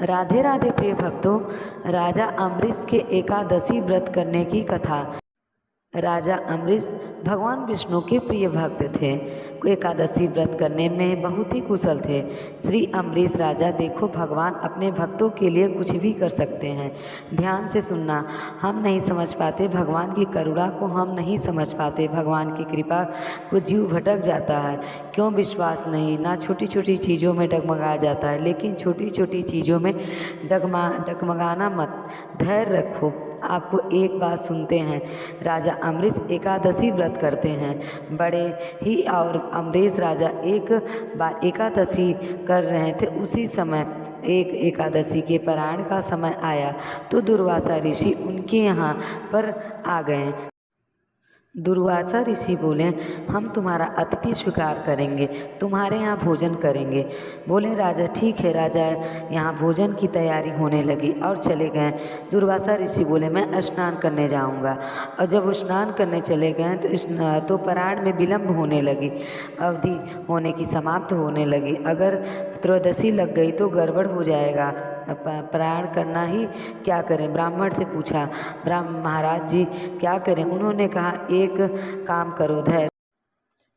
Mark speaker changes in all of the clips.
Speaker 1: राधे राधे प्रिय भक्तों, राजा अम्बरीश के एकादशी व्रत करने की कथा। राजा अम्बरीश भगवान विष्णु के प्रिय भक्त थे। एकादशी व्रत करने में बहुत ही कुशल थे। श्री अम्बरीश राजा, देखो भगवान अपने भक्तों के लिए कुछ भी कर सकते हैं। ध्यान से सुनना। हम नहीं समझ पाते भगवान की करुणा को, हम नहीं समझ पाते भगवान की कृपा को, जीव भटक जाता है। क्यों विश्वास नहीं, ना छोटी छोटी चीज़ों में डगमगा जाता है। लेकिन छोटी छोटी चीज़ों में डगमगाना मत, धैर्य रखो। आपको एक बात सुनते हैं। राजा अम्बरीश एकादशी व्रत करते हैं बड़े ही, और अम्बरीश राजा एक बार एकादशी कर रहे थे। उसी समय एक एकादशी के पारायण का समय आया तो दुर्वासा ऋषि उनके यहाँ पर आ गए। दुर्वासा ऋषि बोले, हम तुम्हारा अतिथि स्वीकार करेंगे, तुम्हारे यहाँ भोजन करेंगे। बोले राजा, ठीक है। राजा यहाँ भोजन की तैयारी होने लगी और चले गए। दुर्वासा ऋषि बोले, मैं स्नान करने जाऊँगा। और जब वो स्नान करने चले गए तो पारायण में विलम्ब होने लगी, अवधि होने की समाप्त होने लगी। अगर त्रयोदशी लग गई तो गड़बड़ हो जाएगा, पारायण करना ही क्या करें। ब्राह्मण से पूछा, महाराज जी क्या करें। उन्होंने कहा, एक काम करो, धैर्य।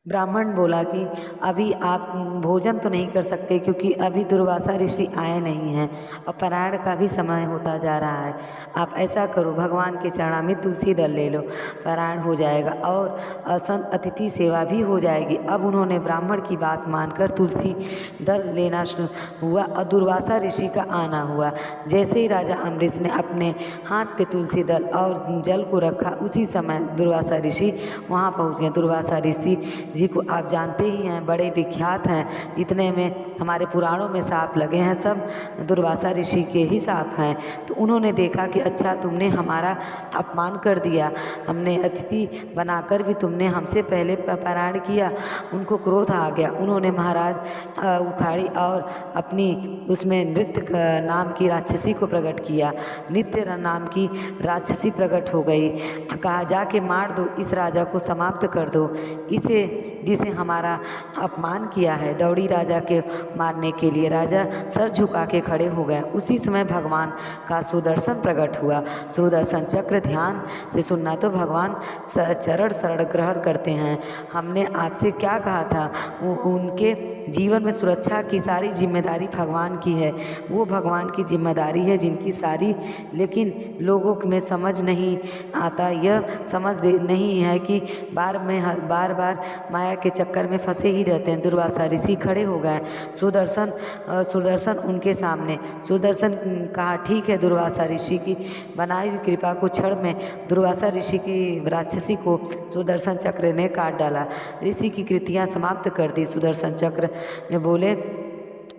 Speaker 1: ब्राह्मण बोला कि अभी आप भोजन तो नहीं कर सकते क्योंकि अभी दुर्वासा ऋषि आए नहीं हैं और पारायण का भी समय होता जा रहा है। आप ऐसा करो, भगवान के चरणा में तुलसी दल ले लो, पारायण हो जाएगा और संत अतिथि सेवा भी हो जाएगी। अब उन्होंने ब्राह्मण की बात मानकर तुलसी दल लेना हुआ और दुर्वासा ऋषि का आना हुआ। जैसे ही राजा अम्बरीश ने अपने हाथ पे तुलसी दल और जल को रखा, उसी समय दुर्वासा ऋषि वहाँ पहुँच गए। दुर्वासा ऋषि जी को आप जानते ही हैं, बड़े विख्यात हैं। जितने में हमारे पुराणों में साप लगे हैं सब दुर्वासा ऋषि के ही साप हैं। तो उन्होंने देखा कि अच्छा, तुमने हमारा अपमान कर दिया, हमने अतिथि बनाकर भी तुमने हमसे पहले पारायण किया। उनको क्रोध आ गया। उन्होंने महाराज उखाड़ी और अपनी उसमें नृत्य नाम की राक्षसी को प्रकट किया। नित्य नाम की राक्षसी प्रकट हो गई। कहा, जाके मार दो, इस राजा को समाप्त कर दो, इसे जिसे हमारा अपमान किया है। दौड़ी राजा के मारने के लिए। राजा सर झुका के खड़े हो गए। उसी समय भगवान का सुदर्शन प्रकट हुआ। सुदर्शन चक्र, ध्यान से सुनना, तो भगवान चरण शरण ग्रहण करते हैं। हमने आपसे क्या कहा था, उनके जीवन में सुरक्षा की सारी जिम्मेदारी भगवान की है। वो भगवान की जिम्मेदारी है जिनकी सारी, लेकिन लोगों में समझ नहीं आता, यह समझ नहीं है कि बार बार माया के चक्कर में फंसे ही रहते हैं। दुर्वासा ऋषि खड़े हो गए। सुदर्शन उनके सामने। सुदर्शन कहा, ठीक है। दुर्वासा ऋषि की बनाई हुई कृपा को क्षण में दुर्वासा ऋषि की राक्षसी को सुदर्शन चक्र ने काट डाला, ऋषि की कृतियाँ समाप्त कर दी। सुदर्शन चक्र में बोले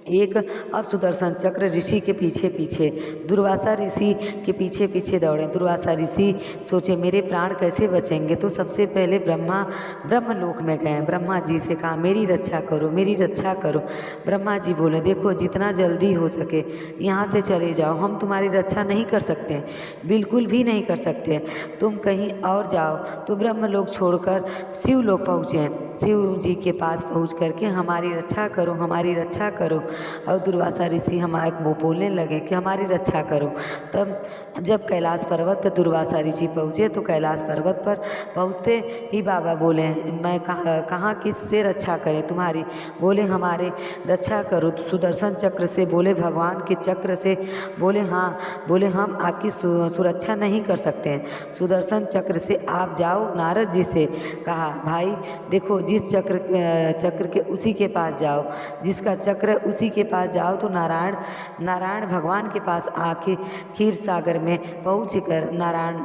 Speaker 1: एक, अब सुदर्शन चक्र ऋषि के पीछे पीछे, दुर्वासा ऋषि के पीछे पीछे दौड़े। दुर्वासा ऋषि सोचे, मेरे प्राण कैसे बचेंगे। तो सबसे पहले ब्रह्मलोक में गए। ब्रह्मा जी से कहा, मेरी रक्षा करो, मेरी रक्षा करो। ब्रह्मा जी बोले, देखो जितना जल्दी हो सके यहाँ से चले जाओ, हम तुम्हारी रक्षा नहीं कर सकते, बिल्कुल भी नहीं कर सकते, तुम कहीं और जाओ। तो ब्रह्मलोक छोड़कर शिवलोक पहुँचे। शिव जी के पास पहुँच करके, हमारी रक्षा करो, हमारी रक्षा करो। और दुर्वासा ऋषि हमारे वो बोलने लगे कि हमारी रक्षा करो। तब जब कैलाश पर्वत पर दुर्वासा ऋषि पहुँचे तो कैलाश पर्वत पर पहुँचते ही बाबा बोले, मैं कहाँ किससे रक्षा करें तुम्हारी। बोले, हमारे रक्षा करो सुदर्शन चक्र से। बोले, भगवान के चक्र से। बोले, हाँ। बोले, हम आपकी सुरक्षा नहीं कर सकते हैं, सुदर्शन चक्र से आप जाओ। नारद जी से कहा, भाई देखो, जिस चक्र के उसी के पास जाओ, जिसका चक्र उसी के पास जाओ। तो नारायण भगवान के पास आके क्षीर सागर में पहुँच कर नारायण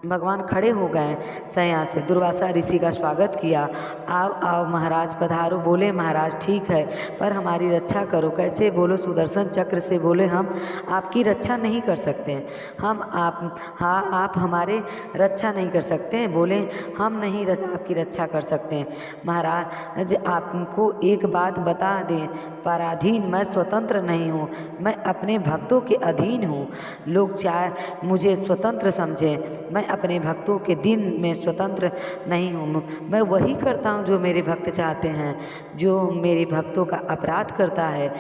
Speaker 1: भगवान खड़े हो गए सया से। दुर्वासा ऋषि का स्वागत किया। आओ आओ महाराज पधारो। बोले, महाराज ठीक है, पर हमारी रक्षा करो। कैसे। बोलो, सुदर्शन चक्र से। बोले, हम आपकी रक्षा नहीं कर सकते हैं, आप हमारे रक्षा नहीं कर सकते हैं। बोले, हम नहीं आपकी रक्षा कर सकते हैं। महाराज आपको एक बात बता दें, पराधीन, मैं स्वतंत्र नहीं हूँ, मैं अपने भक्तों के अधीन हूँ। लोग चाहे मुझे स्वतंत्र समझें, मैं अपने भक्तों के दिन में स्वतंत्र नहीं हूँ। मैं वही करता हूँ जो मेरे भक्त चाहते हैं। जो मेरे भक्तों का अपराध करता है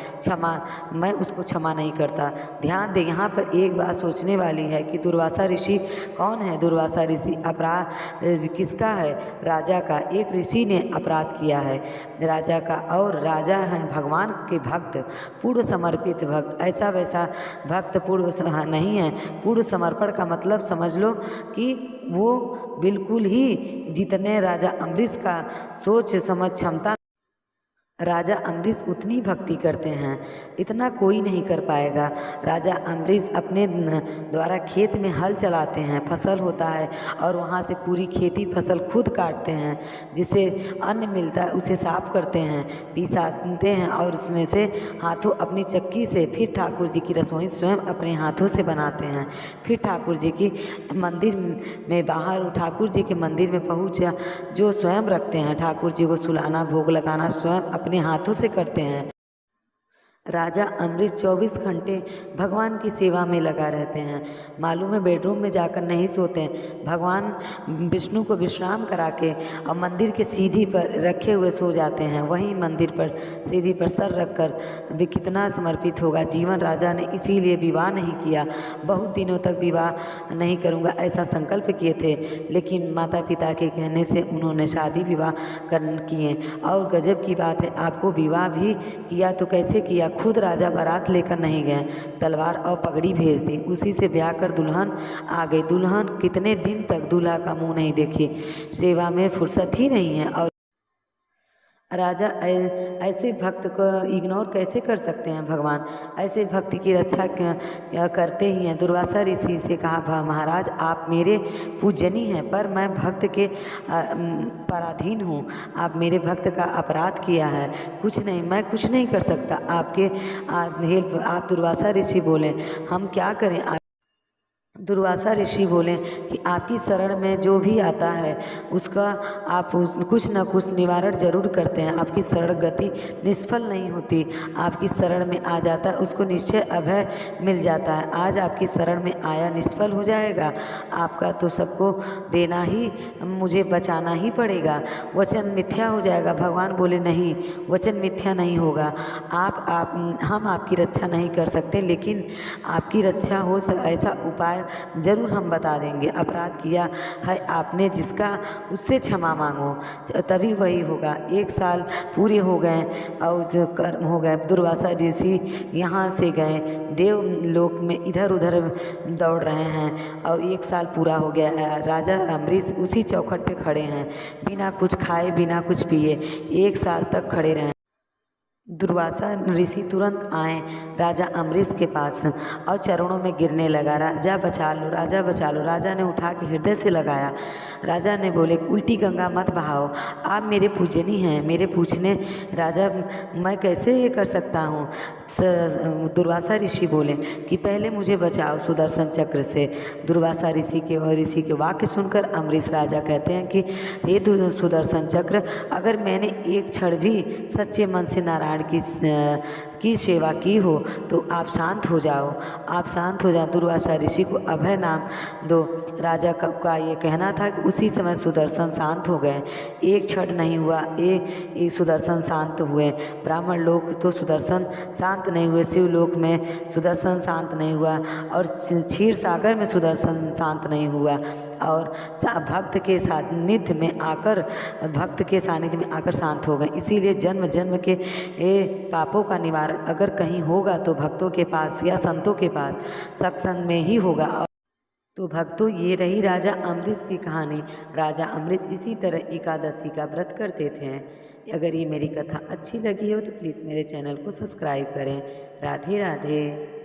Speaker 1: मैं उसको क्षमा नहीं करता। ध्यान दें, यहाँ पर एक बात सोचने वाली है कि दुर्वासा ऋषि कौन है। दुर्वासा ऋषि अपराध किसका है? राजा का। एक ऋषि ने अपराध किया है राजा का, और राजा है भगवान के भक्त, पूर्ण समर्पित भक्त। ऐसा वैसा भक्त पूर्ण नहीं है। पूर्ण समर्पण का मतलब समझ लो कि वो बिल्कुल ही जितने राजा अम्बरीश का सोच समझ क्षमता, राजा अम्बरीश उतनी भक्ति करते हैं, इतना कोई नहीं कर पाएगा। राजा अम्बरीश अपने द्वारा खेत में हल चलाते हैं, फसल होता है और वहाँ से पूरी खेती फसल खुद काटते हैं, जिससे अन्न मिलता है उसे साफ करते हैं, पीसाते हैं और उसमें से हाथों अपनी चक्की से फिर ठाकुर जी की रसोई स्वयं अपने हाथों से बनाते हैं। फिर ठाकुर जी की मंदिर में बाहर ठाकुर जी के मंदिर में पहुँच जो स्वयं रखते हैं, ठाकुर जी को सुलाना भोग लगाना स्वयं अपने हाथों से करते हैं। राजा अम्बरीश 24 घंटे भगवान की सेवा में लगा रहते हैं। मालूम है बेडरूम में जाकर नहीं सोते हैं, भगवान विष्णु को विश्राम करा के और मंदिर के सीढ़ी पर रखे हुए सो जाते हैं। वहीं मंदिर पर सीढ़ी पर सर रखकर भी कितना समर्पित होगा जीवन। राजा ने इसीलिए विवाह नहीं किया, बहुत दिनों तक विवाह नहीं करूँगा ऐसा संकल्प किए थे, लेकिन माता पिता के कहने से उन्होंने शादी विवाह किए। और गजब की बात है, आपको विवाह भी किया तो कैसे किया? खुद राजा बारात लेकर नहीं गए, तलवार और पगड़ी भेज दी, उसी से ब्याह कर दुल्हन आ गई। दुल्हन कितने दिन तक दूल्हा का मुंह नहीं देखी, सेवा में फुर्सत ही नहीं है। और राजा ऐसे भक्त को इग्नोर कैसे कर सकते हैं? भगवान ऐसे भक्त की रक्षा करते ही हैं। दुर्वासा ऋषि से कहा, महाराज आप मेरे पूजनी हैं, पर मैं भक्त के पराधीन हूँ। आप मेरे भक्त का अपराध किया है, कुछ नहीं, मैं कुछ नहीं कर सकता। आपके हेल्प आप दुर्वासा ऋषि बोले, हम क्या करें? दुर्वासा ऋषि बोले कि आपकी शरण में जो भी आता है उसका आप कुछ न कुछ निवारण जरूर करते हैं। आपकी शरण गति निष्फल नहीं होती, आपकी शरण में आ जाता है उसको निश्चय अभय मिल जाता है। आज आपकी शरण में आया निष्फल हो जाएगा आपका, तो सबको देना ही, मुझे बचाना ही पड़ेगा, वचन मिथ्या हो जाएगा। भगवान बोले नहीं, वचन मिथ्या नहीं होगा। हम आपकी रक्षा नहीं कर सकते, लेकिन आपकी रक्षा हो ऐसा उपाय जरूर हम बता देंगे। अपराध किया है आपने जिसका, उससे क्षमा मांगो, तभी वही होगा। 1 साल पूरे हो गए और जो कर्म हो गए। दुर्वासा ऋषि यहाँ से गए, देवलोक में इधर उधर दौड़ रहे हैं और 1 साल पूरा हो गया है। राजा अम्बरीश उसी चौखट पे खड़े हैं, बिना कुछ खाए बिना कुछ पिए 1 साल तक खड़े रहे। दुर्वासा ऋषि तुरंत आए राजा अम्बरीश के पास और चरणों में गिरने लगा, राजा बचा लो, राजा बचा लो। राजा ने उठा के हृदय से लगाया। राजा ने बोले, उल्टी गंगा मत बहाओ, आप मेरे पूजनी हैं। मेरे पूछने राजा मैं कैसे ये कर सकता हूँ? दुर्वासा ऋषि बोले कि पहले मुझे बचाओ सुदर्शन चक्र से। दुर्वासा ऋषि के वाक्य सुनकर अम्बरीश राजा कहते हैं कि हे सुदर्शन चक्र, अगर मैंने एक क्षण भी सच्चे मन से नारायण की सेवा की हो तो आप शांत हो जाओ, आप शांत हो जाओ। दुर्वासा ऋषि को अभय नाम दो। राजा का ये कहना था कि उसी समय सुदर्शन शांत हो गए। एक क्षण नहीं हुआ, एक सुदर्शन शांत हुए। ब्राह्मण लोग तो सुदर्शन शांत नहीं हुए, शिवलोक में सुदर्शन शांत नहीं हुआ और क्षीर सागर में सुदर्शन शांत नहीं हुआ। और भक्त के सानिध्य में आकर शांत हो गए। इसीलिए जन्म जन्म के पापों का निवारण अगर कहीं होगा तो भक्तों के पास या संतों के पास, सत्संग में ही होगा। तो भक्तों, ये रही राजा अम्बरीश की कहानी। राजा अम्बरीश इसी तरह एकादशी का व्रत करते थे। अगर ये मेरी कथा अच्छी लगी हो तो प्लीज़ मेरे चैनल को सब्सक्राइब करें। राधे राधे।